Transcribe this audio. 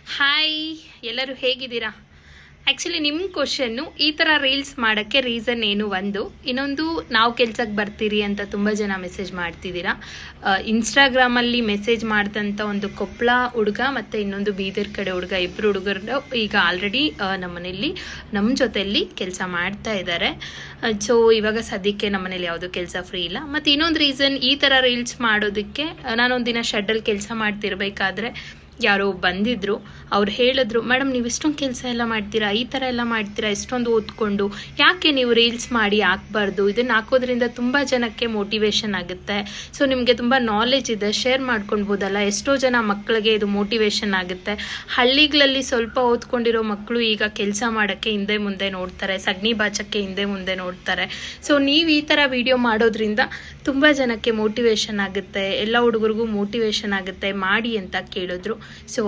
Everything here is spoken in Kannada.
ಹಾಯ್, ಎಲ್ಲರೂ ಹೇಗಿದ್ದೀರಾ? ಆ್ಯಕ್ಚುಲಿ ನಿಮ್ಮ ಕ್ವಶನ್ನು ಈ ಥರ ರೀಲ್ಸ್ ಮಾಡೋಕ್ಕೆ ರೀಸನ್ ಏನು ಒಂದು, ಇನ್ನೊಂದು ನಾವು ಕೆಲ್ಸಕ್ಕೆ ಬರ್ತೀರಿ ಅಂತ ತುಂಬ ಜನ ಮೆಸೇಜ್ ಮಾಡ್ತಿದ್ದೀರಾ. ಇನ್ಸ್ಟಾಗ್ರಾಮಲ್ಲಿ ಮೆಸೇಜ್ ಮಾಡಿದಂಥ ಒಂದು ಕೊಪ್ಪಳ ಹುಡುಗ ಮತ್ತು ಇನ್ನೊಂದು ಬೀದರ್ ಕಡೆ ಹುಡುಗ, ಇಬ್ಬರು ಹುಡುಗರು ಈಗ ಆಲ್ರೆಡಿ ನಮ್ಮನೇಲಿ ನಮ್ಮ ಜೊತೆಯಲ್ಲಿ ಕೆಲಸ ಮಾಡ್ತಾ ಇದ್ದಾರೆ. ಸೊ ಇವಾಗ ಸದ್ಯಕ್ಕೆ ನಮ್ಮನೇಲಿ ಯಾವುದೂ ಕೆಲಸ ಫ್ರೀ ಇಲ್ಲ. ಮತ್ತು ಇನ್ನೊಂದು ರೀಸನ್, ಈ ಥರ ರೀಲ್ಸ್ ಮಾಡೋದಕ್ಕೆ ನಾನೊಂದು ದಿನ ಶೆಡ್ಡಲ್ಲಿ ಕೆಲಸ ಮಾಡ್ತಿರ್ಬೇಕಾದ್ರೆ ಯಾರೋ ಬಂದಿದ್ರು. ಅವ್ರು ಹೇಳಿದ್ರು, ಮೇಡಮ್ ನೀವು ಇಷ್ಟೊಂದು ಕೆಲಸ ಎಲ್ಲ ಮಾಡ್ತೀರಾ, ಈ ಥರ ಎಲ್ಲ ಮಾಡ್ತೀರಾ, ಇಷ್ಟೊಂದು ಓದ್ಕೊಂಡು ಯಾಕೆ ನೀವು ರೀಲ್ಸ್ ಮಾಡಿ ಹಾಕ್ಬಾರ್ದು? ಇದನ್ನು ಹಾಕೋದ್ರಿಂದ ತುಂಬ ಜನಕ್ಕೆ ಮೋಟಿವೇಶನ್ ಆಗುತ್ತೆ. ಸೊ ನಿಮಗೆ ತುಂಬ ನಾಲೆಜ್ ಇದೆ, ಶೇರ್ ಮಾಡ್ಕೊಳ್ಬೋದಲ್ಲ. ಎಷ್ಟೋ ಜನ ಮಕ್ಕಳಿಗೆ ಇದು ಮೋಟಿವೇಶನ್ ಆಗುತ್ತೆ. ಹಳ್ಳಿಗಳಲ್ಲಿ ಸ್ವಲ್ಪ ಓದ್ಕೊಂಡಿರೋ ಮಕ್ಕಳು ಈಗ ಕೆಲಸ ಮಾಡೋಕ್ಕೆ ಹಿಂದೆ ಮುಂದೆ ನೋಡ್ತಾರೆ, ಸಗಣಿ ಬಾಚಕ್ಕೆ ಹಿಂದೆ ಮುಂದೆ ನೋಡ್ತಾರೆ. ಸೊ ನೀವು ಈ ಥರ ವಿಡಿಯೋ ಮಾಡೋದ್ರಿಂದ ತುಂಬ ಜನಕ್ಕೆ ಮೋಟಿವೇಶನ್ ಆಗುತ್ತೆ, ಎಲ್ಲ ಹುಡುಗರಿಗೂ ಮೋಟಿವೇಶನ್ ಆಗುತ್ತೆ, ಮಾಡಿ ಅಂತ ಕೇಳಿದ್ರು. ಸೊ